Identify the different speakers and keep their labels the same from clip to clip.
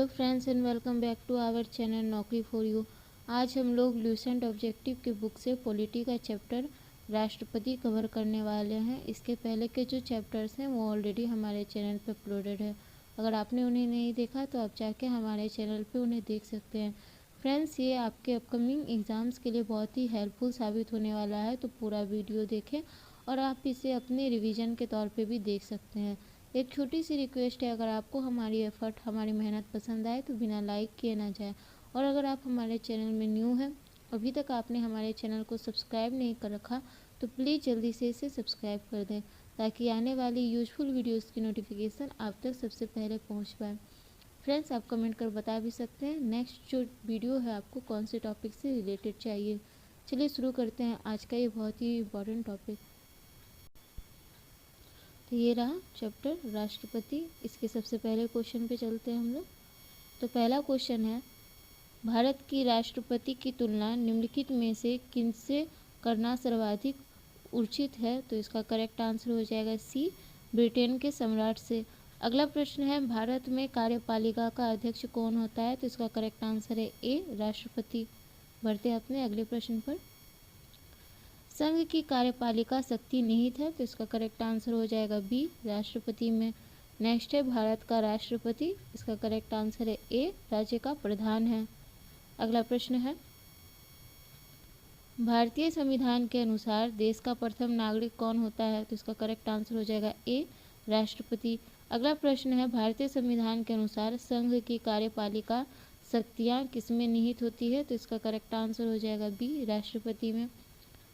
Speaker 1: Hello friends and welcome back to our channel Naukri for you. आज हम लोग Lucent objective की बुक से पॉलिटी का चैप्टर राष्ट्रपति कवर करने वाले हैं। इसके पहले के जो चैप्टर्स हैं वो ऑलरेडी हमारे चैनल पे अपलोडेड है। अगर आपने उन्हें नहीं देखा तो आप जाके हमारे चैनल पे उन्हें देख सकते हैं। फ्रेंड्स, ये आपके अपकमिंग एग्ज़ाम्स के लिए बहुत ही हेल्पफुल साबित होने वाला है, तो पूरा वीडियो देखें और आप इसे अपने रिवीजन के तौर पे भी देख सकते हैं। एक छोटी सी रिक्वेस्ट है, अगर आपको हमारी एफ़र्ट, हमारी मेहनत पसंद आए तो बिना लाइक किए ना जाए। और अगर आप हमारे चैनल में न्यू हैं, अभी तक आपने हमारे चैनल को सब्सक्राइब नहीं कर रखा, तो प्लीज़ जल्दी से इसे सब्सक्राइब कर दें ताकि आने वाली यूजफुल वीडियोस की नोटिफिकेशन आप तक सबसे पहले पहुंच पाए। फ्रेंड्स, आप कमेंट कर बता भी सकते हैं नेक्स्ट जो वीडियो है आपको कौन से टॉपिक से रिलेटेड चाहिए। चलिए शुरू करते हैं आज का ये बहुत ही इम्पोर्टेंट टॉपिक। तो ये रहा चैप्टर राष्ट्रपति। इसके सबसे पहले क्वेश्चन पे चलते हैं हम लोग। तो पहला क्वेश्चन है, भारत की राष्ट्रपति की तुलना निम्नलिखित में से किनसे करना सर्वाधिक उचित है? तो इसका करेक्ट आंसर हो जाएगा सी, ब्रिटेन के सम्राट से। अगला प्रश्न है, भारत में कार्यपालिका का अध्यक्ष कौन होता है? तो इसका करेक्ट आंसर है ए, राष्ट्रपति। बढ़ते हैं अपने अगले प्रश्न पर। संघ की कार्यपालिका शक्ति निहित है, तो इसका करेक्ट आंसर हो जाएगा बी, राष्ट्रपति में। नेक्स्ट है, भारत का राष्ट्रपति। इसका करेक्ट आंसर है ए, राज्य का प्रधान है। अगला प्रश्न है, भारतीय संविधान के अनुसार देश का प्रथम नागरिक कौन होता है? तो इसका करेक्ट आंसर हो जाएगा ए, राष्ट्रपति। अगला प्रश्न है, भारतीय संविधान के अनुसार संघ की कार्यपालिका शक्तियाँ किसमें निहित होती है? तो इसका करेक्ट आंसर हो जाएगा बी, राष्ट्रपति में।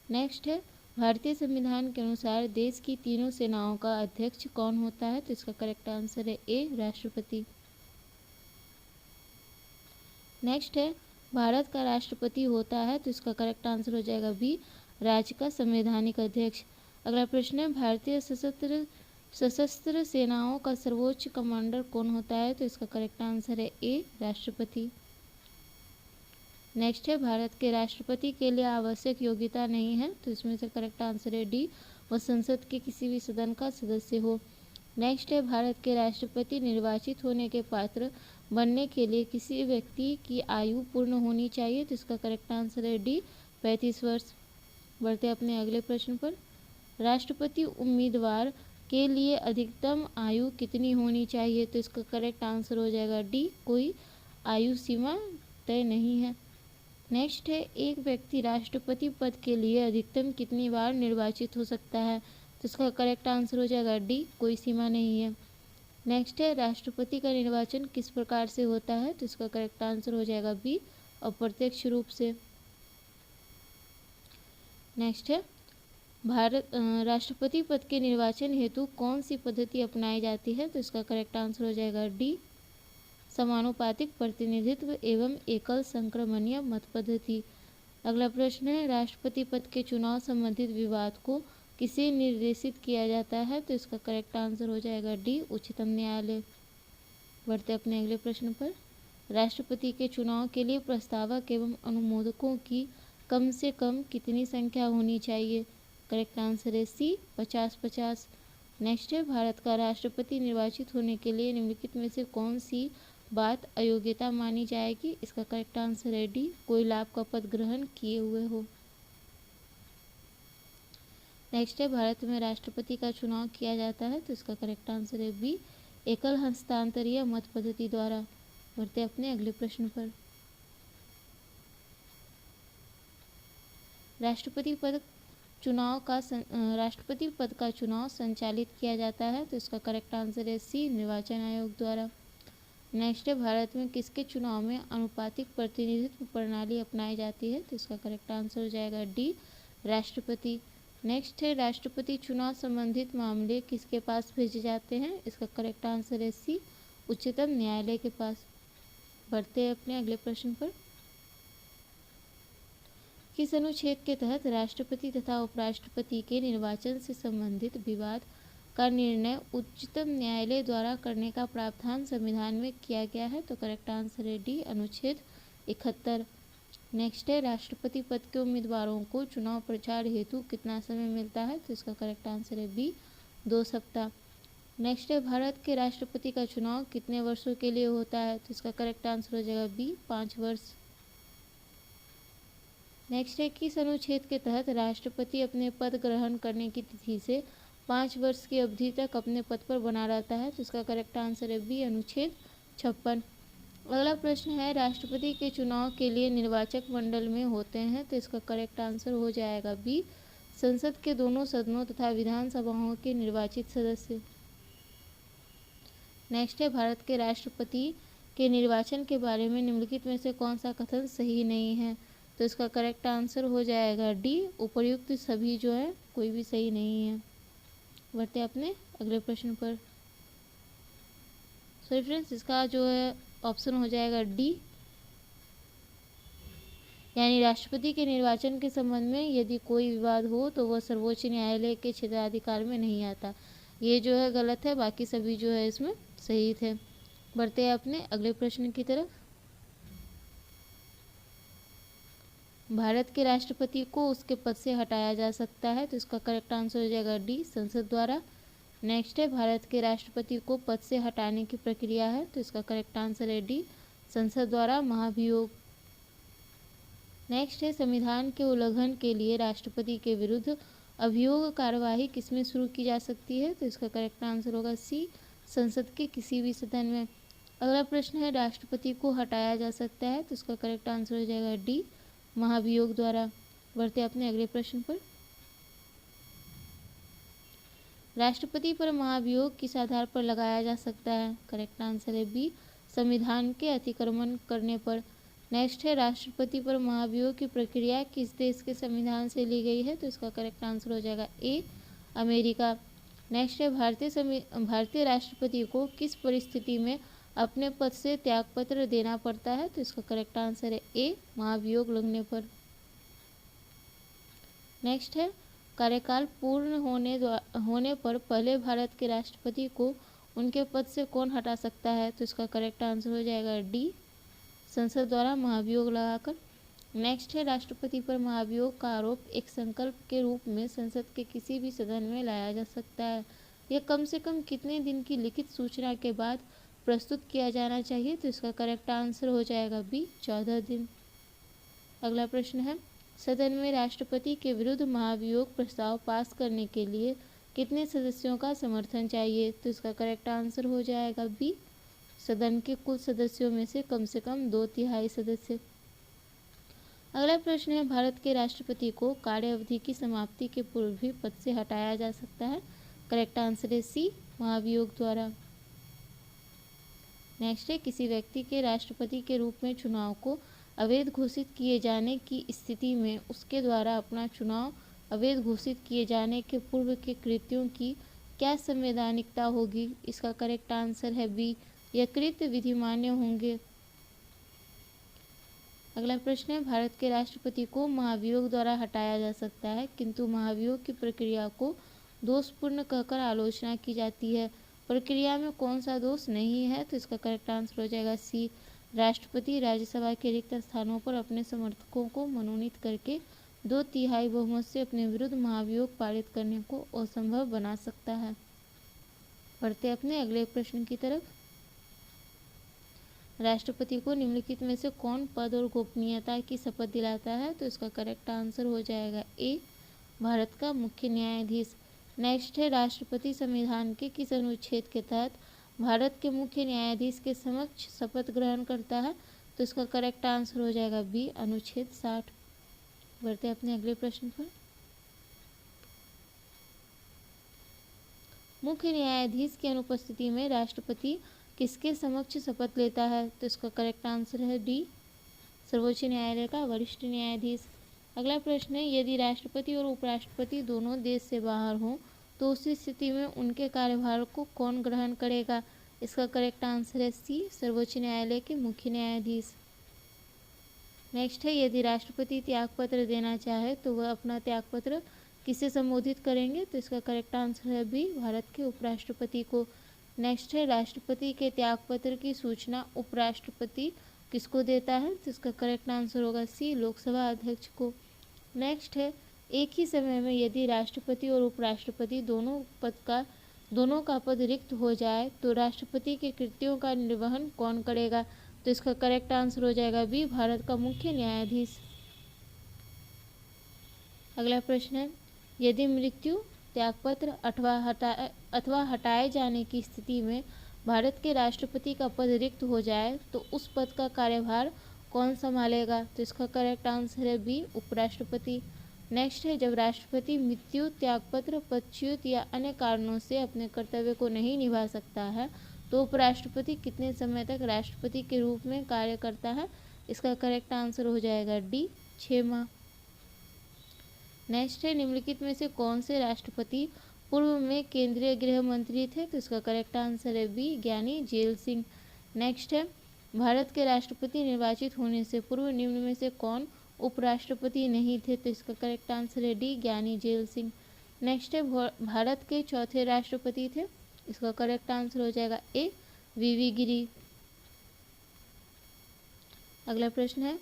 Speaker 1: नेक्स्ट है, भारतीय संविधान के अनुसार देश की तीनों सेनाओं का अध्यक्ष कौन होता है? तो इसका करेक्ट आंसर है ए, राष्ट्रपति। नेक्स्ट है, भारत का राष्ट्रपति होता है, तो इसका करेक्ट आंसर हो जाएगा बी, राज्य का संवैधानिक अध्यक्ष। अगला प्रश्न है, भारतीय सशस्त्र सेनाओं का सर्वोच्च कमांडर कौन होता है? तो इसका करेक्ट आंसर है ए, राष्ट्रपति। नेक्स्ट है, भारत के राष्ट्रपति के लिए आवश्यक योग्यता नहीं है, तो इसमें से करेक्ट आंसर है डी, वह संसद के किसी भी सदन का सदस्य हो। नेक्स्ट है, भारत के राष्ट्रपति निर्वाचित होने के पात्र बनने के लिए किसी व्यक्ति की आयु पूर्ण होनी चाहिए, तो इसका करेक्ट आंसर है डी, 35 वर्ष। बढ़ते अपने अगले प्रश्न पर। राष्ट्रपति उम्मीदवार के लिए अधिकतम आयु कितनी होनी चाहिए? तो इसका करेक्ट आंसर हो जाएगा डी, कोई आयु सीमा तय नहीं है। नेक्स्ट है, एक व्यक्ति राष्ट्रपति पद के लिए अधिकतम कितनी बार निर्वाचित हो सकता है? तो इसका करेक्ट आंसर हो जाएगा डी, कोई सीमा नहीं है। नेक्स्ट है, राष्ट्रपति का निर्वाचन किस प्रकार से होता है? तो इसका करेक्ट आंसर हो जाएगा बी, अप्रत्यक्ष रूप से। नेक्स्ट है, राष्ट्रपति पद के निर्वाचन हेतु कौन सी पद्धति अपनाई जाती है? तो इसका करेक्ट आंसर हो जाएगा डी, समानुपातिक प्रतिनिधित्व एवं एकल संक्रमणीय मत पद्धति। अगला प्रश्न है, राष्ट्रपति पद के चुनाव संबंधित विवाद को किसे निर्देशित किया जाता है? तो इसका करेक्ट आंसर हो जाएगा डी, उच्चतम न्यायालय। बढ़ते अपने अगले प्रश्न पर। राष्ट्रपति के चुनाव के लिए प्रस्तावक एवं अनुमोदकों की कम से कम कितनी संख्या होनी चाहिए? करेक्ट आंसर है सी, 50-50। नेक्स्ट है, भारत का राष्ट्रपति निर्वाचित होने के लिए निम्नलिखित में से कौन सी बात अयोग्यता मानी जाएगी? इसका करेक्ट आंसर है डी, कोई लाभ का पद ग्रहण किए हुए हो। नेक्स्ट है, भारत में राष्ट्रपति का चुनाव किया जाता है, तो इसका करेक्ट आंसर है बी, एकल हस्तांतरीय मत पद्धति द्वारा। बढ़ते अपने अगले प्रश्न पर। राष्ट्रपति पद का चुनाव संचालित किया जाता है, तो इसका करेक्ट आंसर है सी, निर्वाचन आयोग द्वारा। नेक्स्ट है, भारत में किसके चुनाव में अनुपातिक प्रतिनिधित्व प्रणाली अपनाई जाती है? तो इसका करेक्ट आंसर हो जाएगा डी, राष्ट्रपति। नेक्स्ट है, राष्ट्रपति चुनाव संबंधित मामले किसके पास भेजे जाते हैं? इसका करेक्ट आंसर है सी, उच्चतम न्यायालय के पास। बढ़ते हैं अपने अगले प्रश्न पर। किस अनुच्छेद के तहत राष्ट्रपति तथा उपराष्ट्रपति के निर्वाचन से संबंधित विवाद का निर्णय उच्चतम न्यायालय द्वारा करने का प्रावधान संविधान में किया गया है? तो करेक्ट आंसर है डी, अनुच्छेद 71। नेक्स्ट है, राष्ट्रपति पद के उम्मीदवारों को चुनाव प्रचार हेतु कितना समय मिलता है? तो इसका करेक्ट आंसर है बी, 2 सप्ताह। नेक्स्ट है भारत के राष्ट्रपति का चुनाव कितने वर्षों के लिए होता है, तो इसका करेक्ट आंसर हो जाएगा बी 5 वर्ष। नेक्स्ट है किस अनुच्छेद के तहत राष्ट्रपति अपने पद ग्रहण करने की तिथि से 5 वर्ष की अवधि तक अपने पद पर बना रहता है, तो इसका करेक्ट आंसर है बी अनुच्छेद 56। अगला प्रश्न है राष्ट्रपति के चुनाव के लिए निर्वाचक मंडल में होते हैं, तो इसका करेक्ट आंसर हो जाएगा बी संसद के दोनों सदनों तथा विधानसभाओं के निर्वाचित सदस्य। नेक्स्ट है भारत के राष्ट्रपति के निर्वाचन के बारे में निम्नलिखित में से कौन सा कथन सही नहीं है, तो इसका करेक्ट आंसर हो जाएगा डी उपर्युक्त सभी जो है कोई भी सही नहीं है। बढ़ते अपने अगले प्रश्न पर। सॉरी फ्रेंड्स, इसका जो है ऑप्शन हो जाएगा डी, यानी राष्ट्रपति के निर्वाचन के संबंध में यदि कोई विवाद हो तो वह सर्वोच्च न्यायालय के क्षेत्राधिकार में नहीं आता। ये जो है गलत है, बाकी सभी जो है इसमें सही थे। बढ़ते हैं अपने अगले प्रश्न की तरफ। भारत के राष्ट्रपति को उसके पद से हटाया जा सकता है, तो इसका करेक्ट आंसर हो जाएगा डी संसद द्वारा। नेक्स्ट है भारत के राष्ट्रपति को पद से हटाने की प्रक्रिया है, तो इसका करेक्ट आंसर है डी संसद द्वारा महाभियोग। नेक्स्ट है संविधान के उल्लंघन के लिए राष्ट्रपति के विरुद्ध अभियोग कार्यवाही किसमें शुरू की जा सकती है, तो इसका करेक्ट आंसर होगा सी संसद के किसी भी सदन में। अगला प्रश्न है राष्ट्रपति को हटाया जा सकता है, तो इसका करेक्ट आंसर हो जाएगा डी महाभियोग द्वारा। बढ़ते अपने अगले प्रश्न पर। राष्ट्रपति पर महाभियोग किस आधार पर लगाया जा सकता है, करेक्ट आंसर है बी संविधान के अतिक्रमण करने पर। नेक्स्ट है राष्ट्रपति पर महाभियोग की प्रक्रिया किस देश के संविधान से ली गई है, तो इसका करेक्ट आंसर हो जाएगा ए अमेरिका। नेक्स्ट है भारतीय राष्ट्रपति को किस परिस्थिति में अपने पद से त्यागपत्र देना पड़ता है, तो इसका करेक्ट आंसर है ए महाभियोग लगने पर। नेक्स्ट है कार्यकाल पूर्ण होने पर पहले भारत के राष्ट्रपति को उनके पद से कौन हटा सकता है, तो इसका करेक्ट आंसर हो जाएगा डी संसद द्वारा महाभियोग लगाकर। नेक्स्ट है राष्ट्रपति पर महाभियोग का आरोप एक संकल्प के रूप में संसद के किसी भी सदन में लाया जा सकता है। यह कम से कम कितने दिन की लिखित सूचना के बाद प्रस्तुत किया जाना चाहिए, तो इसका करेक्ट आंसर हो जाएगा बी 14 दिन। अगला प्रश्न है सदन में राष्ट्रपति के विरुद्ध महाभियोग प्रस्ताव पास करने के लिए कितने सदस्यों का समर्थन चाहिए, तो इसका करेक्ट आंसर हो जाएगा बी सदन के कुल सदस्यों में से कम 2/3 सदस्य। अगला प्रश्न है भारत के राष्ट्रपति को कार्य अवधि की समाप्ति के पूर्व भी पद से हटाया जा सकता है, करेक्ट आंसर है सी महाभियोग द्वारा। नेक्स्ट है किसी व्यक्ति के राष्ट्रपति के रूप में चुनाव को अवैध घोषित किए जाने की स्थिति में उसके द्वारा अपना चुनाव अवैध घोषित किए जाने के पूर्व के कृत्यों की क्या संवैधानिकता होगी, इसका करेक्ट आंसर है बी यह कृत्य विधिमान्य होंगे। अगला प्रश्न है भारत के राष्ट्रपति को महाभियोग द्वारा हटाया जा सकता है, किंतु महाभियोग की प्रक्रिया को दोषपूर्ण कहकर आलोचना की जाती है। प्रक्रिया में कौन सा दोष नहीं है, तो इसका करेक्ट आंसर हो जाएगा सी राष्ट्रपति राज्यसभा के रिक्त स्थानों पर अपने समर्थकों को मनोनीत करके 2/3 बहुमत से अपने विरुद्ध महाभियोग पारित करने को असंभव बना सकता है। बढ़ते अपने अगले प्रश्न की तरफ। राष्ट्रपति को निम्नलिखित में से कौन पद और गोपनीयता की शपथ दिलाता है, तो इसका करेक्ट आंसर हो जाएगा ए भारत का मुख्य न्यायाधीश। नेक्स्ट है राष्ट्रपति संविधान के किस अनुच्छेद के तहत भारत के मुख्य न्यायाधीश के समक्ष शपथ ग्रहण करता है, तो इसका करेक्ट आंसर हो जाएगा बी अनुच्छेद 60। बढ़ते अपने अगले प्रश्न पर। मुख्य न्यायाधीश की अनुपस्थिति में राष्ट्रपति किसके समक्ष शपथ लेता है, तो इसका करेक्ट आंसर है डी सर्वोच्च न्यायालय का वरिष्ठ न्यायाधीश। अगला प्रश्न है यदि राष्ट्रपति और उपराष्ट्रपति दोनों देश से बाहर हों तो उस स्थिति में उनके कार्यभार को कौन ग्रहण करेगा, इसका करेक्ट आंसर है सी सर्वोच्च न्यायालय के मुख्य न्यायाधीश। नेक्स्ट है यदि राष्ट्रपति त्यागपत्र देना चाहे तो वह अपना त्यागपत्र किसे संबोधित करेंगे, तो इसका करेक्ट आंसर है बी भारत के उपराष्ट्रपति को। नेक्स्ट है राष्ट्रपति के त्यागपत्र की सूचना उपराष्ट्रपति किसको देता है, तो इसका करेक्ट आंसर होगा सी लोकसभा अध्यक्ष को। नेक्स्ट है एक ही समय में यदि राष्ट्रपति और उपराष्ट्रपति दोनों पद का दोनों का पद रिक्त हो जाए तो राष्ट्रपति के कृत्यों का निर्वहन कौन करेगा? तो इसका करेक्ट आंसर हो जाएगा बी, भारत का मुख्य न्यायाधीश। अगला प्रश्न है, यदि मृत्यु, त्यागपत्र अथवा हटाए जाने की स्थिति में भारत के राष्ट्रपति का पद रिक्त हो जाए तो उस पद का कार्यभार कौन संभालेगा? तो इसका करेक्ट आंसर है बी, उपराष्ट्रपति। नेक्स्ट है, जब राष्ट्रपति मृत्यु, त्यागपत्र, पदच्युत या अन्य कारणों से अपने कर्तव्य को नहीं निभा सकता है तो उपराष्ट्रपति कितने समय तक राष्ट्रपति के रूप में कार्य करता है? इसका करेक्ट आंसर हो जाएगा डी, 6 माह। नेक्स्ट है, निम्नलिखित में से कौन से राष्ट्रपति पूर्व में केंद्रीय गृह मंत्री थे? तो इसका करेक्ट आंसर है बी, ज्ञानी जेल सिंह। नेक्स्ट है, भारत के राष्ट्रपति निर्वाचित होने से पूर्व निम्न में से कौन उपराष्ट्रपति नहीं थे? तो इसका करेक्ट आंसर है डी, ज्ञानी जेल सिंह। नेक्स्ट है, भारत के चौथे राष्ट्रपति थे? इसका करेक्ट आंसर हो जाएगा ए, वीवी गिरी। अगला प्रश्न है,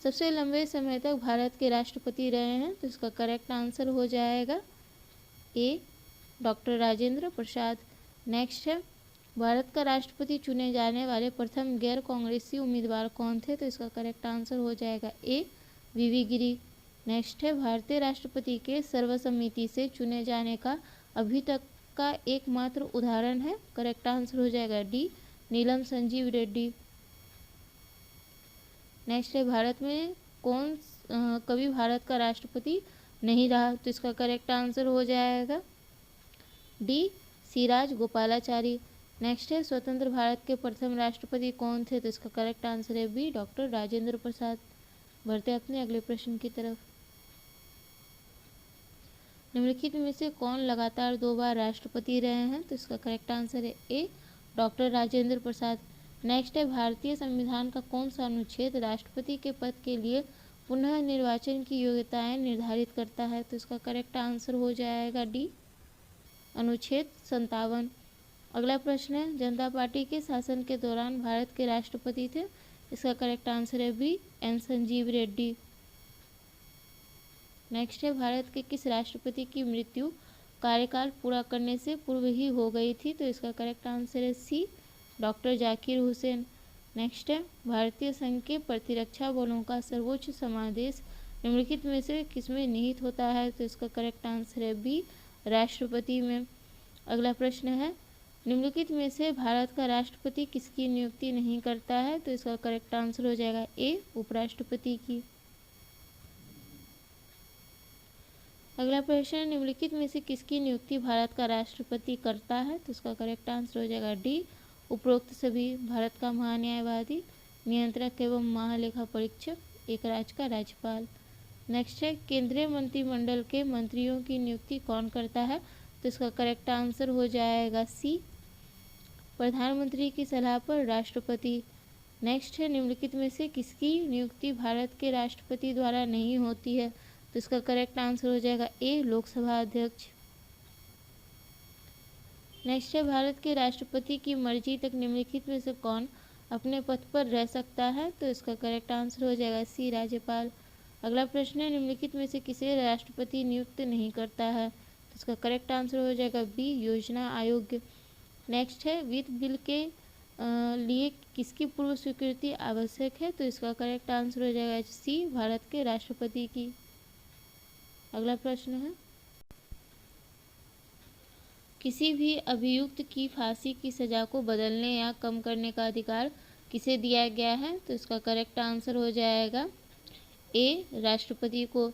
Speaker 1: सबसे लंबे समय तक भारत के राष्ट्रपति रहे हैं? तो इसका करेक्ट आंसर हो जाएगा ए, डॉक्टर राजेंद्र प्रसाद। नेक्स्ट है, भारत का राष्ट्रपति चुने जाने वाले प्रथम गैर कांग्रेसी उम्मीदवार कौन थे? तो इसका करेक्ट आंसर हो जाएगा ए, वीवी गिरी। नेक्स्ट है, भारतीय राष्ट्रपति के सर्वसम्मति से चुने जाने का अभी तक का एकमात्र उदाहरण है? करेक्ट आंसर हो जाएगा डी, नीलम संजीव रेड्डी। नेक्स्ट है, भारत में कौन कभी भारत का राष्ट्रपति नहीं रहा? तो इसका करेक्ट आंसर हो जाएगा डी, सिराज गोपालाचारी। नेक्स्ट है, स्वतंत्र भारत के प्रथम राष्ट्रपति कौन थे? तो इसका करेक्ट आंसर है बी, डॉक्टर राजेंद्र प्रसाद। बढ़ते अपने अगले प्रश्न की तरफ। निम्नलिखित में से कौन लगातार 2 बार राष्ट्रपति रहे हैं? तो इसका करेक्ट आंसर है ए, डॉक्टर राजेंद्र प्रसाद। नेक्स्ट है, भारतीय संविधान का कौन सा अनुच्छेद राष्ट्रपति के पद के लिए पुनः निर्वाचन की योग्यताएं निर्धारित करता है? तो इसका करेक्ट आंसर हो जाएगा डी, अनुच्छेद 57। अगला प्रश्न है, जनता पार्टी के शासन के दौरान भारत के राष्ट्रपति थे? इसका करेक्ट आंसर है B, N Sanjeeva Reddy. Next है, भारत के किस राष्ट्रपति की मृत्यु कार्यकाल पूरा करने से पूर्व ही हो गई थी? तो इसका करेक्ट आंसर है सी, डॉक्टर जाकिर हुसैन। नेक्स्ट है, भारतीय संघ के प्रतिरक्षा बलों का सर्वोच्च समादेश निम्नलिखित में से किसमें निहित होता है? तो इसका करेक्ट आंसर है बी, राष्ट्रपति में। अगला प्रश्न है, निम्नलिखित में से भारत का राष्ट्रपति किसकी नियुक्ति नहीं करता है? तो इसका करेक्ट आंसर हो जाएगा ए, उपराष्ट्रपति की। अगला प्रश्न, निम्नलिखित में से किसकी नियुक्ति भारत का राष्ट्रपति करता है? तो इसका करेक्ट आंसर हो जाएगा डी, उपरोक्त सभी। भारत का महान्यायवादी, नियंत्रक एवं महालेखा परीक्षक, एक राज्य का राज्यपाल। नेक्स्ट है, केंद्रीय मंत्रिमंडल के मंत्रियों की नियुक्ति कौन करता है? तो इसका करेक्ट आंसर हो जाएगा सी, प्रधानमंत्री की सलाह पर राष्ट्रपति। नेक्स्ट है, निम्नलिखित में से किसकी नियुक्ति भारत के राष्ट्रपति द्वारा नहीं होती है? तो इसका करेक्ट आंसर हो जाएगा ए, लोकसभा अध्यक्ष। नेक्स्ट है, भारत के राष्ट्रपति की मर्जी तक निम्नलिखित में से कौन अपने पद पर रह सकता है? तो इसका करेक्ट आंसर हो जाएगा सी, राज्यपाल। अगला प्रश्न है, निम्नलिखित में से किसे राष्ट्रपति नियुक्त नहीं करता है? तो इसका करेक्ट आंसर हो जाएगा बी, योजना आयोग। नेक्स्ट है, वित्त बिल के लिए किसकी पूर्व स्वीकृति आवश्यक है? तो इसका करेक्ट आंसर हो जाएगा सी, भारत के राष्ट्रपति की। अगला प्रश्न है, किसी भी अभियुक्त की फांसी की सजा को बदलने या कम करने का अधिकार किसे दिया गया है? तो इसका करेक्ट आंसर हो जाएगा ए, राष्ट्रपति को।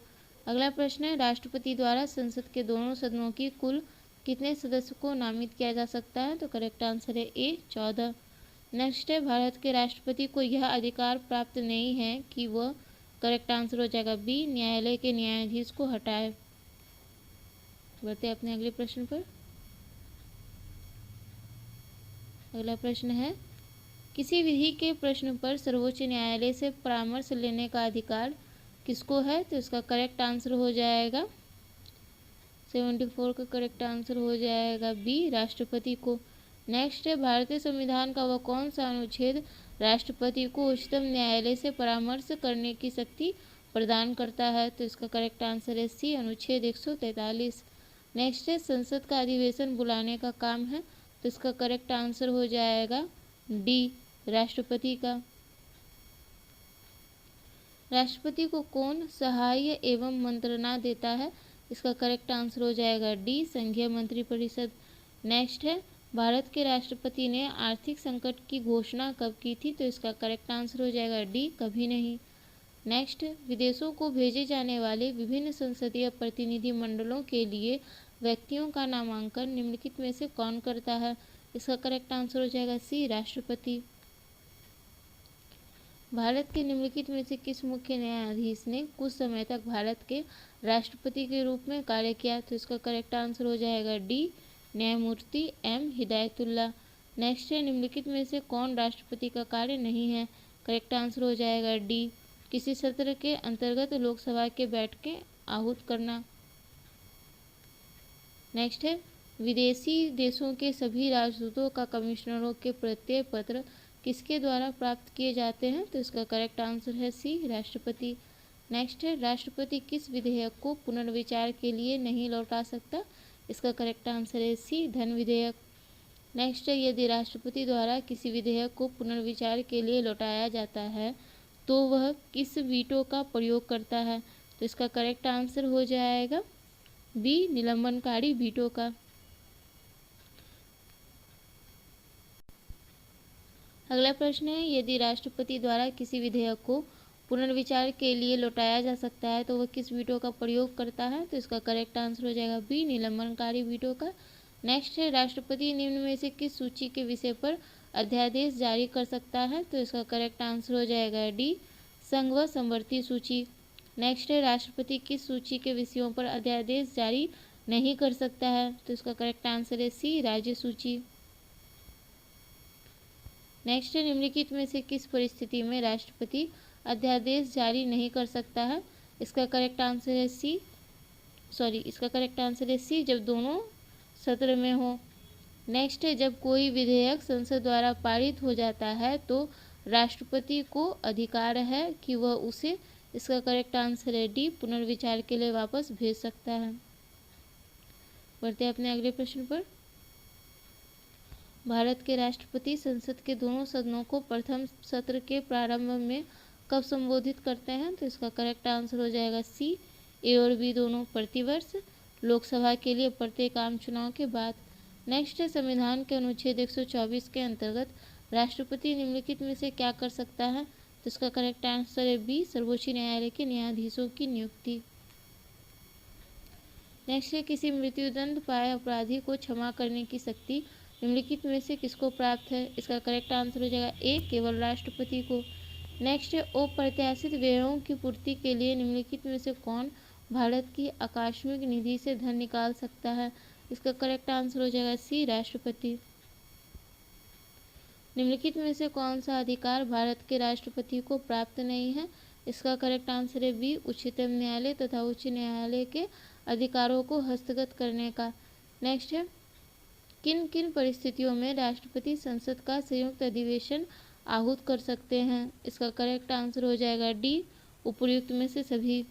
Speaker 1: अगला प्रश्न है, राष्ट्रपति द्वारा संसद के दोनों सदनों की कुल कितने सदस्यों को नामित किया जा सकता है? तो करेक्ट आंसर है ए, 14। नेक्स्ट है, भारत के राष्ट्रपति को यह अधिकार प्राप्त नहीं है कि वह, करेक्ट आंसर हो जाएगा बी, न्यायालय के न्यायाधीश को हटाए। बढ़ते अपने अगले प्रश्न पर। अगला प्रश्न है, किसी विधि के प्रश्न पर सर्वोच्च न्यायालय से परामर्श लेने का अधिकार किसको है? तो इसका करेक्ट आंसर हो जाएगा 74 का करेक्ट आंसर हो जाएगा बी, राष्ट्रपति को। नेक्स्ट है, भारतीय संविधान का वह कौन सा अनुच्छेद राष्ट्रपति को उच्चतम न्यायालय से परामर्श करने की शक्ति प्रदान करता है? तो इसका करेक्ट आंसर है सी, अनुच्छेद 143। नेक्स्ट है संसद का अधिवेशन बुलाने का काम है, तो इसका करेक्ट आंसर हो जाएगा डी, राष्ट्रपति का। राष्ट्रपति को कौन सहाय्य एवं मंत्रणा देता है? इसका करेक्ट आंसर हो जाएगा डी, संघीय मंत्रिपरिषद। नेक्स्ट है भारत के राष्ट्रपति ने आर्थिक संकट की घोषणा कब की थी? तो इसका करेक्ट आंसर हो जाएगा डी, कभी नहीं। नेक्स्ट, विदेशों को भेजे जाने वाले विभिन्न संसदीय प्रतिनिधि मंडलों के लिए व्यक्तियों का नामांकन निम्नलिखित में से कौन करता है? इसका करेक्ट आंसर हो जाएगा सी, राष्ट्रपति। भारत के निम्नलिखित में से किस मुख्य न्यायाधीश ने कुछ समय तक भारत के राष्ट्रपति के रूप में कार्य किया? तो इसका करेक्ट आंसर हो जाएगा डी, न्यायमूर्ति एम हिदायतुल्ला। नेक्स्ट है निम्नलिखित में से कौन राष्ट्रपति का कार्य नहीं है? करेक्ट आंसर हो जाएगा डी, किसी सत्र के अंतर्गत लोकसभा के बैठकें आहूत करना। नेक्स्ट है विदेशी देशों के सभी राजदूतों का कमिश्नरों के प्रत्यय पत्र किसके द्वारा प्राप्त किए जाते हैं? तो इसका करेक्ट आंसर है सी, राष्ट्रपति। नेक्स्ट है राष्ट्रपति किस विधेयक को पुनर्विचार के लिए नहीं लौटा सकता? इसका करेक्ट आंसर है सी, धन विधेयक। नेक्स्ट है यदि राष्ट्रपति द्वारा किसी विधेयक को पुनर्विचार के लिए लौटाया जाता है तो वह किस वीटो का प्रयोग करता है? तो इसका करेक्ट आंसर हो जाएगा बी, निलंबनकारी वीटो का। अगला प्रश्न है यदि राष्ट्रपति द्वारा किसी विधेयक को पुनर्विचार के लिए लौटाया जा सकता है तो वह किस वीटो का प्रयोग करता है? तो इसका करेक्ट आंसर हो जाएगा बी, निलंबनकारी वीटो का। नेक्स्ट है राष्ट्रपति निम्न में से किस सूची के विषय पर अध्यादेश जारी कर सकता है? तो इसका करेक्ट आंसर हो जाएगा डी, संघ व समवर्ती सूची। नेक्स्ट है राष्ट्रपति किस सूची के विषयों पर अध्यादेश जारी नहीं कर सकता है? तो इसका करेक्ट आंसर है सी, राज्य सूची। नेक्स्ट है निम्नलिखित में से किस परिस्थिति में राष्ट्रपति अध्यादेश जारी नहीं कर सकता है? इसका करेक्ट आंसर है सी, जब दोनों सत्र में हो। नेक्स्ट है जब कोई विधेयक संसद द्वारा पारित हो जाता है तो राष्ट्रपति को अधिकार है कि वह उसे, इसका करेक्ट आंसर है डी, पुनर्विचार के लिए वापस भेज सकता है। बढ़ते हैं अपने अगले प्रश्न पर। भारत के राष्ट्रपति संसद के दोनों सदनों को प्रथम सत्र के प्रारंभ में कब संबोधित करते हैं? तो इसका करेक्ट आंसर हो जाएगा सी, ए और बी दोनों प्रतिवर्ष लोकसभा के लिए प्रत्येक आम चुनाव के बाद। नेक्स्ट है संविधान के अनुच्छेद 124 के अंतर्गत राष्ट्रपति निम्नलिखित में से क्या कर सकता है? तो इसका करेक्ट आंसर है बी, सर्वोच्च न्यायालय के न्यायाधीशों की नियुक्ति। नेक्स्ट है किसी मृत्युदंड पाए अपराधी को क्षमा करने की शक्ति निम्नलिखित में से किसको प्राप्त है? इसका करेक्ट आंसर हो जाएगा ए, केवल राष्ट्रपति को। नेक्स्ट है अप्रत्याशित व्ययों की पूर्ति के लिए निम्नलिखित में से कौन भारत की आकस्मिक निधि से धन निकाल सकता है? इसका करेक्ट आंसर हो जाएगा सी, राष्ट्रपति। निम्नलिखित में से कौन सा अधिकार भारत के राष्ट्रपति को प्राप्त नहीं है? इसका करेक्ट आंसर है बी, उच्चतम न्यायालय तथा उच्च न्यायालय के अधिकारों को हस्तगत करने का। नेक्स्ट है किन किन परिस्थितियों में राष्ट्रपति संसद का संयुक्त अधिवेशन आहूत कर सकते हैं? इसका करेक्ट आंसर हो जाएगा डी, उपर्युक्त में से सभी।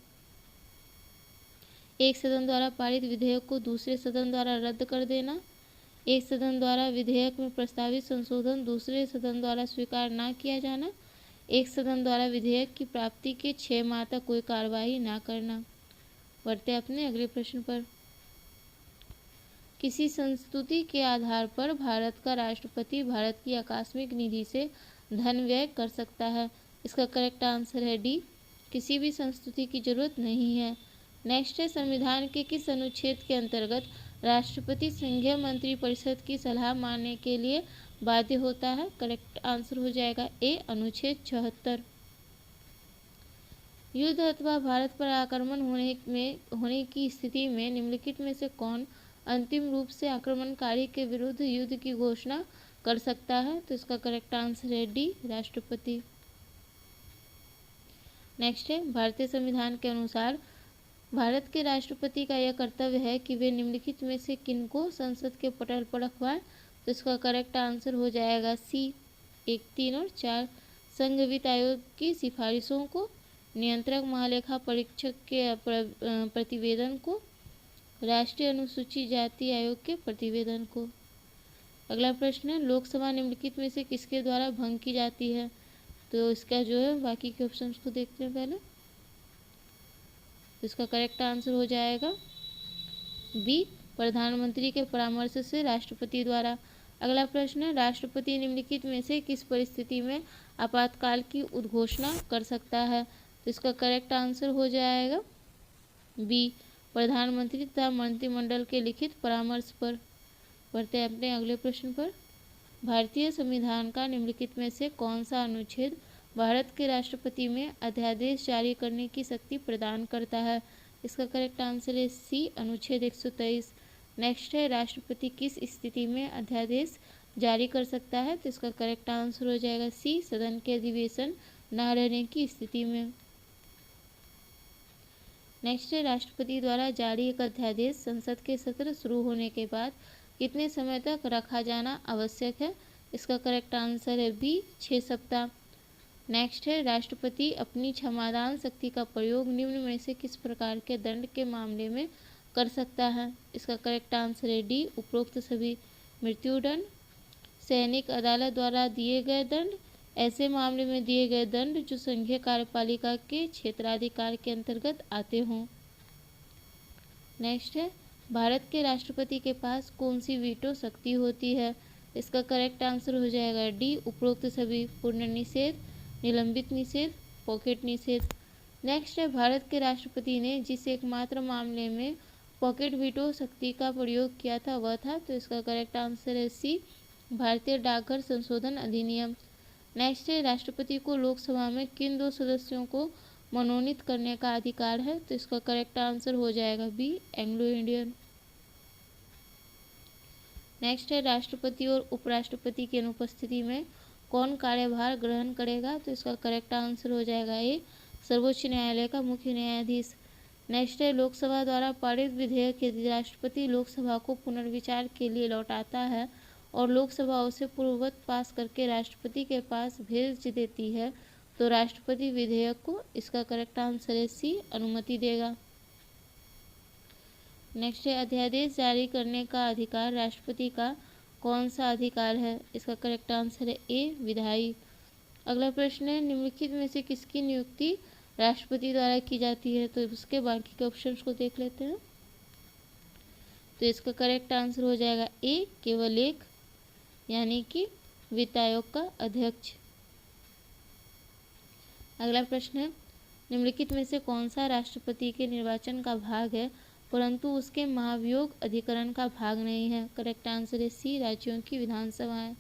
Speaker 1: एक सदन द्वारा पारित विधेयक को दूसरे सदन द्वारा रद्द कर देना, एक सदन द्वारा विधेयक में प्रस्तावित संशोधन दूसरे सदन द्वारा स्वीकार न किया जाना, एक सदन द्वारा विधेयक की प्राप्ति के 6 माह तक कोई कार्रवाई न करना। बढ़ते अपने अगले प्रश्न पर। किसी संस्तुति के आधार पर भारत का राष्ट्रपति भारत की आकस्मिक निधि से धन व्यय कर सकता है? इसका करेक्ट आंसर है डी, किसी भी संस्तुति की जरूरत नहीं है। नेक्स्ट है संविधान के किस अनुच्छेद के अंतर्गत राष्ट्रपति संघीय मंत्रिपरिषद की सलाह मानने के लिए बाध्य होता है? करेक्ट आंसर हो जाएगा ए, अनुच्छेद 76। युद्ध अथवा भारत पर आक्रमण होने की स्थिति में निम्नलिखित में से कौन अंतिम रूप से आक्रमणकारी के विरुद्ध युद्ध की घोषणा कर सकता है? तो इसका करेक्ट आंसर है डी, राष्ट्रपति। नेक्स्ट है भारतीय संविधान के अनुसार भारत के राष्ट्रपति का यह कर्तव्य है कि वे निम्नलिखित में से किनको संसद के पटल पर रखवाएं? तो इसका करेक्ट आंसर हो जाएगा सी, 1, 3 और 4 संघ वित्त आयोग की सिफारिशों को, नियंत्रक महालेखा परीक्षक के प्रतिवेदन को, राष्ट्रीय अनुसूचित जाति आयोग के प्रतिवेदन को। अगला प्रश्न है, लोकसभा निम्नलिखित में से किसके द्वारा भंग की जाती है? तो इसका जो है बाकी के ऑप्शंस को देखते हैं पहले। इसका करेक्ट आंसर हो जाएगा बी, प्रधानमंत्री के परामर्श से राष्ट्रपति द्वारा। अगला प्रश्न है, राष्ट्रपति निम्नलिखित में से किस परिस्थिति में आपातकाल की उद्घोषणा कर सकता है? तो इसका करेक्ट आंसर हो जाएगा बी, प्रधानमंत्री तथा मंत्रिमंडल के लिखित परामर्श पर। बढ़ते हैं अपने अगले प्रश्न पर। भारतीय संविधान का निम्नलिखित में से कौन सा अनुच्छेद भारत के राष्ट्रपति में अध्यादेश जारी करने की शक्ति प्रदान करता है? इसका करेक्ट आंसर है सी, अनुच्छेद 123। नेक्स्ट है, राष्ट्रपति किस स्थिति में अध्यादेश जारी कर सकता है? तो इसका करेक्ट आंसर हो जाएगा सी, सदन के अधिवेशन न रहने की स्थिति में। नेक्स्ट है, राष्ट्रपति द्वारा जारी एक अध्यादेश संसद के सत्र शुरू होने के बाद कितने समय तक रखा जाना आवश्यक है? इसका करेक्ट आंसर है बी, 6 सप्ताह। नेक्स्ट है, राष्ट्रपति अपनी क्षमादान शक्ति का प्रयोग निम्न में से किस प्रकार के दंड के मामले में कर सकता है? इसका करेक्ट आंसर है डी, उपरोक्त सभी। मृत्युदंड, सैनिक अदालत द्वारा दिए गए दंड, ऐसे मामले में दिए गए दंड जो संघीय कार्यपालिका के क्षेत्राधिकार के अंतर्गत आते हों। नेक्स्ट है, भारत के राष्ट्रपति के पास कौन सी वीटो शक्ति होती है? इसका करेक्ट आंसर हो जाएगा डी, उपरोक्त सभी। पूर्ण निषेध, निलंबित निषेध, पॉकेट निषेध। नेक्स्ट है, भारत के राष्ट्रपति ने जिस एकमात्र मामले में पॉकेट वीटो शक्ति का प्रयोग किया था वह था, तो इसका करेक्ट आंसर है सी, भारतीय डाकघर संशोधन अधिनियम। नेक्स्ट है, राष्ट्रपति को लोकसभा में किन 2 सदस्यों को मनोनीत करने का अधिकार है? तो इसका करेक्ट आंसर हो जाएगा बी, एंग्लो इंडियन। नेक्स्ट है, राष्ट्रपति और उपराष्ट्रपति की अनुपस्थिति में कौन कार्यभार ग्रहण करेगा? तो इसका करेक्ट आंसर हो जाएगा ए, सर्वोच्च न्यायालय का मुख्य न्यायाधीश। नेक्स्ट है, लोकसभा द्वारा पारित विधेयक यदि राष्ट्रपति लोकसभा को पुनर्विचार के लिए लौटाता है और लोकसभा उसे पूर्ववत पास करके राष्ट्रपति के पास भेज देती है तो राष्ट्रपति विधेयक को, इसका करेक्ट आंसर है सी, अनुमति देगा। नेक्स्ट है, अध्यादेश जारी करने का अधिकार राष्ट्रपति का कौन सा अधिकार है? इसका करेक्ट आंसर है ए, विधायी। अगला प्रश्न है, निम्नलिखित में से किसकी नियुक्ति राष्ट्रपति द्वारा की जाती है? तो उसके बाकी के ऑप्शंस को देख लेते हैं। तो इसका करेक्ट आंसर हो जाएगा ए, केवल एक, यानी कि वित्त आयोग का अध्यक्ष। अगला प्रश्न है, निम्नलिखित में से कौन सा राष्ट्रपति के निर्वाचन का भाग है परंतु उसके महाभियोग अधिकरण का भाग नहीं है? करेक्ट आंसर है सी, राज्यों की विधानसभाएं।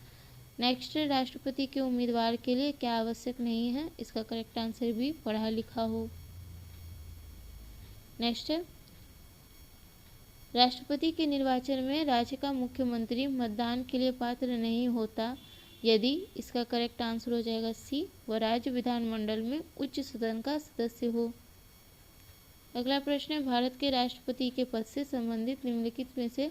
Speaker 1: नेक्स्ट है, राष्ट्रपति के उम्मीदवार के लिए क्या आवश्यक नहीं है? इसका करेक्ट आंसर भी पढ़ा लिखा हो। नेक्स्ट है, राष्ट्रपति के निर्वाचन में राज्य का मुख्यमंत्री मतदान के लिए पात्र नहीं होता यदि, इसका करेक्ट आंसर हो जाएगा सी, वह राज्य विधानमंडल में उच्च सदन का सदस्य हो। अगला प्रश्न है, भारत के राष्ट्रपति के पद से संबंधित निम्नलिखित में से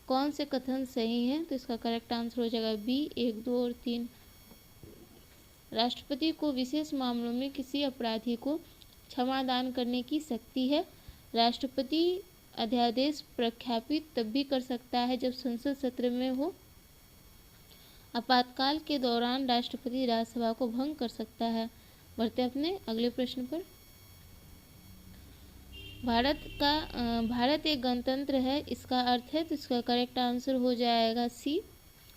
Speaker 1: कौन से कथन सही हैं? तो इसका करेक्ट आंसर हो जाएगा बी, 1, 2 और 3। राष्ट्रपति को विशेष मामलों में किसी अपराधी को क्षमा दान करने की शक्ति है। राष्ट्रपति अध्यादेश प्रख्यापित तब भी कर सकता है जब संसद सत्र में हो। आपातकाल के दौरान राष्ट्रपति राज्यसभा को भंग कर सकता है। बढ़ते अपने अगले प्रश्न पर। भारत एक गणतंत्र है, इसका अर्थ है, तो इसका करेक्ट आंसर हो जाएगा सी,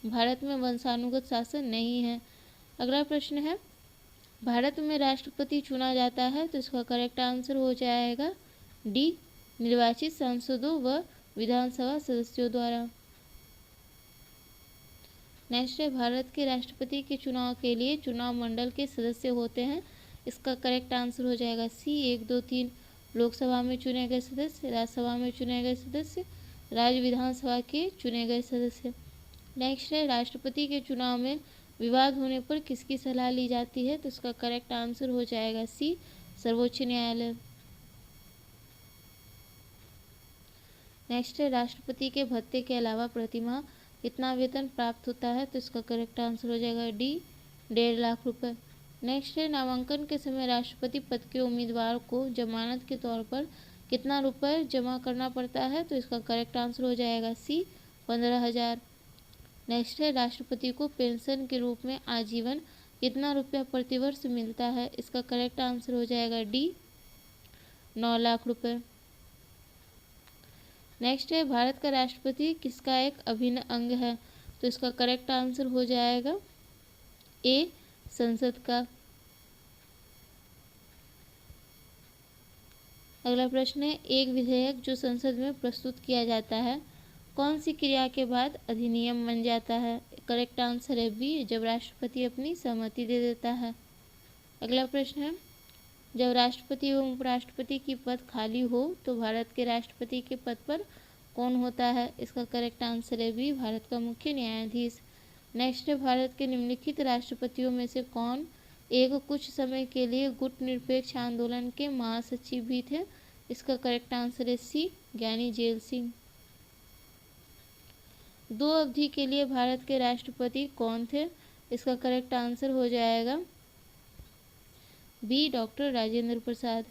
Speaker 1: भारत में वंशानुगत शासन नहीं है। अगला प्रश्न है, भारत में राष्ट्रपति चुना जाता है, तो इसका करेक्ट आंसर हो जाएगा डी, निर्वाचित सांसदों व विधानसभा सदस्यों द्वारा। नेक्स्ट है, भारत के राष्ट्रपति के चुनाव के लिए चुनाव मंडल के सदस्य होते हैं, इसका करेक्ट आंसर हो जाएगा सी, 1, 2, 3। लोकसभा में चुने गए सदस्य, राज्यसभा में चुने गए सदस्य, राज्य विधानसभा के चुने गए सदस्य। नेक्स्ट है, राष्ट्रपति के चुनाव में विवाद होने पर किसकी सलाह ली जाती है? तो इसका करेक्ट आंसर हो जाएगा सी, सर्वोच्च न्यायालय। नेक्स्ट है, राष्ट्रपति के भत्ते के अलावा प्रतिमाह कितना वेतन प्राप्त होता है? तो इसका करेक्ट आंसर हो जाएगा डी, 1.5 लाख रुपए। नेक्स्ट है, नामांकन के समय राष्ट्रपति पद के उम्मीदवार को जमानत के तौर पर कितना रुपये जमा करना पड़ता है, तो इसका करेक्ट आंसर हो जाएगा सी 15,000। नेक्स्ट है राष्ट्रपति को पेंशन के रूप में आजीवन कितना रुपया प्रतिवर्ष मिलता है, इसका करेक्ट आंसर हो जाएगा डी 9 लाख रुपए। नेक्स्ट है भारत का राष्ट्रपति किसका एक अभिन्न अंग है, तो इसका करेक्ट आंसर हो जाएगा ए संसद का। अगला प्रश्न है एक विधेयक जो संसद में प्रस्तुत किया जाता है कौन सी क्रिया के बाद अधिनियम बन जाता है, करेक्ट आंसर है बी जब राष्ट्रपति अपनी सहमति दे देता है। अगला प्रश्न है जब राष्ट्रपति एवं उपराष्ट्रपति की पद खाली हो तो भारत के राष्ट्रपति के पद पर कौन होता है, इसका करेक्ट आंसर है बी भारत का मुख्य न्यायाधीश। नेक्स्ट है भारत के निम्नलिखित राष्ट्रपतियों में से कौन एक कुछ समय के लिए गुटनिरपेक्ष आंदोलन के महासचिव भी थे, इसका करेक्ट आंसर है सी ज्ञानी जेल सिंह। 2 अवधि के लिए भारत के राष्ट्रपति कौन थे, इसका करेक्ट आंसर हो जाएगा बी डॉक्टर राजेंद्र प्रसाद।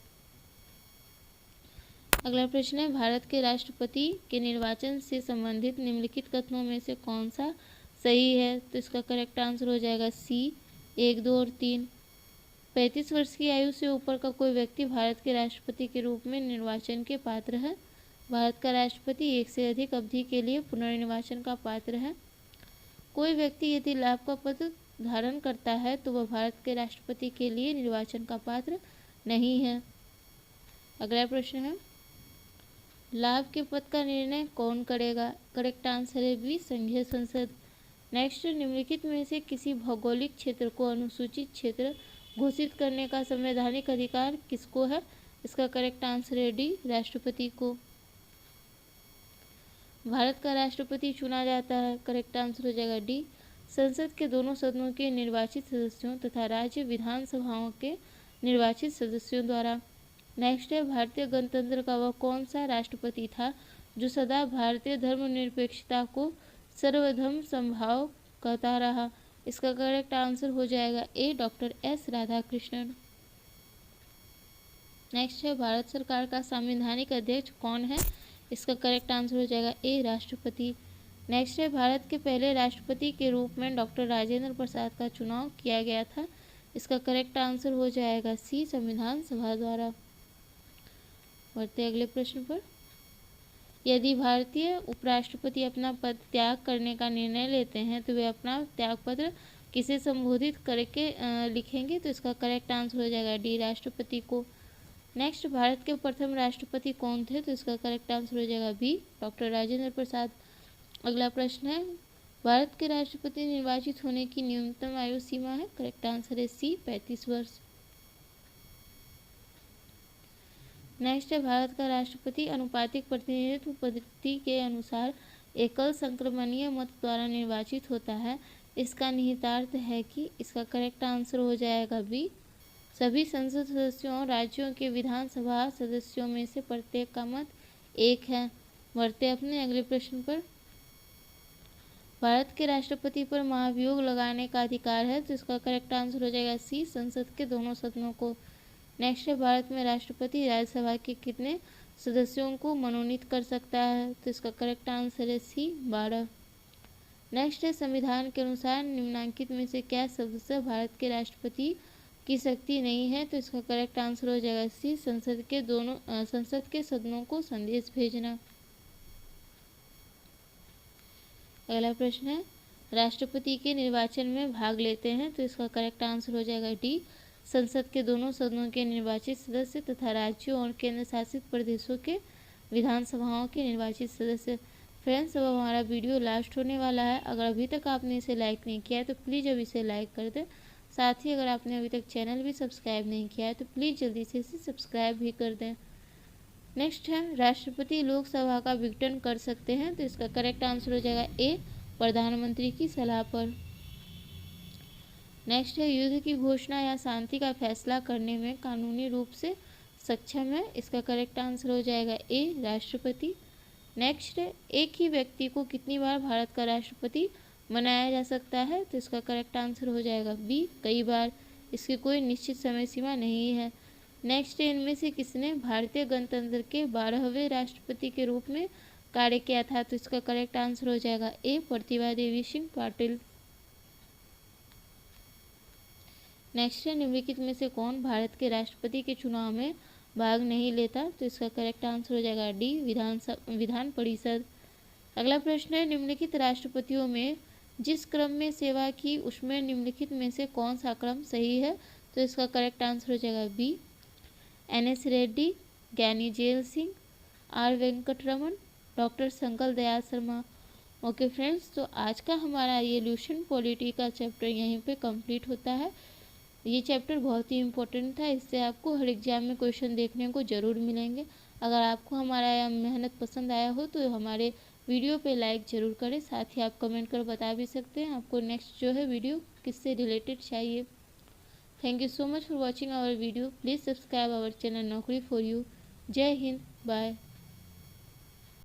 Speaker 1: अगला प्रश्न है भारत के राष्ट्रपति के निर्वाचन से संबंधित निम्नलिखित कथनों में से कौन सा सही है, तो इसका करेक्ट आंसर हो जाएगा सी 1, 2 और 3। 35 वर्ष की आयु से ऊपर का कोई व्यक्ति भारत के राष्ट्रपति के रूप में निर्वाचन के पात्र है। भारत का राष्ट्रपति एक से अधिक अवधि के लिए पुनर्निर्वाचन का पात्र है। कोई व्यक्ति यदि लाभ का पद धारण करता है तो वह भारत के राष्ट्रपति के लिए निर्वाचन का पात्र नहीं है। अगला प्रश्न है लाभ के पद का निर्णय कौन करेगा, करेक्ट आंसर है बी संघीय संसद। नेक्स्ट निम्नलिखित में से किसी भौगोलिक क्षेत्र को अनुसूचित क्षेत्र घोषित करने का संवैधानिक अधिकार किसको है, इसका करेक्ट आंसर है डी राष्ट्रपति को। भारत का राष्ट्रपति चुना जाता है, करेक्ट आंसर हो जाएगा डी संसद के दोनों सदनों के निर्वाचित सदस्यों तथा राज्य विधानसभाओं के निर्वाचित सदस्यों द्वारा। नेक्स्ट है भारतीय गणतंत्र का वह कौन सा राष्ट्रपति था जो सदा भारतीय धर्मनिरपेक्षता को सर्वधर्म समभाव कहता रहा, इसका करेक्ट आंसर हो जाएगा ए डॉक्टर एस राधाकृष्णन। नेक्स्ट है भारत सरकार का संवैधानिक अध्यक्ष कौन है, इसका करेक्ट आंसर हो जाएगा ए राष्ट्रपति। नेक्स्ट है भारत के पहले राष्ट्रपति के रूप में डॉक्टर राजेंद्र प्रसाद का चुनाव किया गया था, इसका करेक्ट आंसर हो जाएगा सी संविधान सभा द्वारा। बढ़ते अगले प्रश्न पर। यदि भारतीय उपराष्ट्रपति अपना पद त्याग करने का निर्णय लेते हैं तो वे अपना त्यागपत्र किसे संबोधित करके लिखेंगे, तो इसका करेक्ट आंसर हो जाएगा डी राष्ट्रपति को। नेक्स्ट भारत के प्रथम राष्ट्रपति कौन थे, तो इसका करेक्ट आंसर हो जाएगा बी डॉक्टर राजेंद्र प्रसाद। अगला प्रश्न है भारत के राष्ट्रपति निर्वाचित होने की न्यूनतम आयु सीमा है, करेक्ट आंसर है सी 35 वर्ष। नेक्स्ट है भारत का राष्ट्रपति अनुपातिक प्रतिनिधित्व पद्धति के अनुसार एकल संक्रमणीय मत द्वारा निर्वाचित होता है, इसका निहितार्थ है कि, इसका करेक्ट आंसर हो जाएगा बी सभी संसद सदस्यों और राज्यों के विधानसभा सदस्यों में से प्रत्येक का मत 1 है। बढ़ते अपने अगले प्रश्न पर। भारत के राष्ट्रपति पर महाभियोग लगाने का अधिकार है, तो इसका करेक्ट आंसर हो जाएगा सी संसद के दोनों सदनों को। नेक्स्ट है भारत में राष्ट्रपति राज्यसभा के कितने सदस्यों को मनोनीत कर सकता है, तो इसका करेक्ट आंसर है सी 12। नेक्स्ट है संविधान के अनुसार निम्नलिखित में से क्या सदस्य भारत के राष्ट्रपति की शक्ति नहीं है, तो इसका करेक्ट आंसर हो जाएगा सी संसद के सदनों को संदेश भेजना। अगला प्रश्न है राष्ट्रपति के निर्वाचन में भाग लेते हैं, तो इसका करेक्ट आंसर हो जाएगा डी संसद के दोनों सदनों के निर्वाचित सदस्य तथा राज्यों और केंद्र शासित प्रदेशों के विधानसभाओं के निर्वाचित सदस्य। फ्रेंड्स अब हमारा वीडियो लास्ट होने वाला है, अगर अभी तक आपने इसे लाइक नहीं किया है तो प्लीज़ अब इसे लाइक कर दें। साथ ही अगर आपने अभी तक चैनल भी सब्सक्राइब नहीं किया है तो प्लीज़ जल्दी से इसे सब्सक्राइब भी कर दें। नेक्स्ट है राष्ट्रपति लोकसभा का विघटन कर सकते हैं, तो इसका करेक्ट आंसर हो जाएगा ए प्रधानमंत्री की सलाह पर। नेक्स्ट है युद्ध की घोषणा या शांति का फैसला करने में कानूनी रूप से सक्षम है, इसका करेक्ट आंसर हो जाएगा ए राष्ट्रपति। नेक्स्ट है एक ही व्यक्ति को कितनी बार भारत का राष्ट्रपति बनाया जा सकता है, तो इसका करेक्ट आंसर हो जाएगा बी कई बार, इसकी कोई निश्चित समय सीमा नहीं है। नेक्स्ट, इनमें से किसने भारतीय गणतंत्र के 12वें राष्ट्रपति के रूप में कार्य किया था? तो इसका करेक्ट आंसर हो जाएगा ए, प्रतिभा देवी सिंह पाटिल। नेक्स्ट है, निम्नलिखित में से कौन भारत के राष्ट्रपति के चुनाव में भाग नहीं लेता? तो इसका करेक्ट आंसर हो जाएगा डी, विधान परिषद। अगला प्रश्न है, निम्नलिखित राष्ट्रपतियों में जिस क्रम में सेवा की उसमें निम्नलिखित में से कौन सा क्रम सही है? तो इसका करेक्ट आंसर हो जाएगा B, N S. Reddy, Giani Zail Singh, R Venkataraman, doctor Shankar Dayal Sharma. Okay friends, तो आज का हमारा ये ल्यूशन पॉलिटी का चैप्टर यहीं पे कंप्लीट होता है। ये चैप्टर बहुत ही इम्पोर्टेंट था, इससे आपको हर एग्जाम में क्वेश्चन देखने को ज़रूर मिलेंगे। अगर आपको हमारा यह मेहनत पसंद आया हो तो हमारे वीडियो पे लाइक ज़रूर करें, साथ ही आप कमेंट कर बता भी सकते हैं आपको नेक्स्ट जो है वीडियो किससे रिलेटेड चाहिए। Thank you so much for watching our video. Please subscribe our channel Naukri for you. जय हिंद, बाय।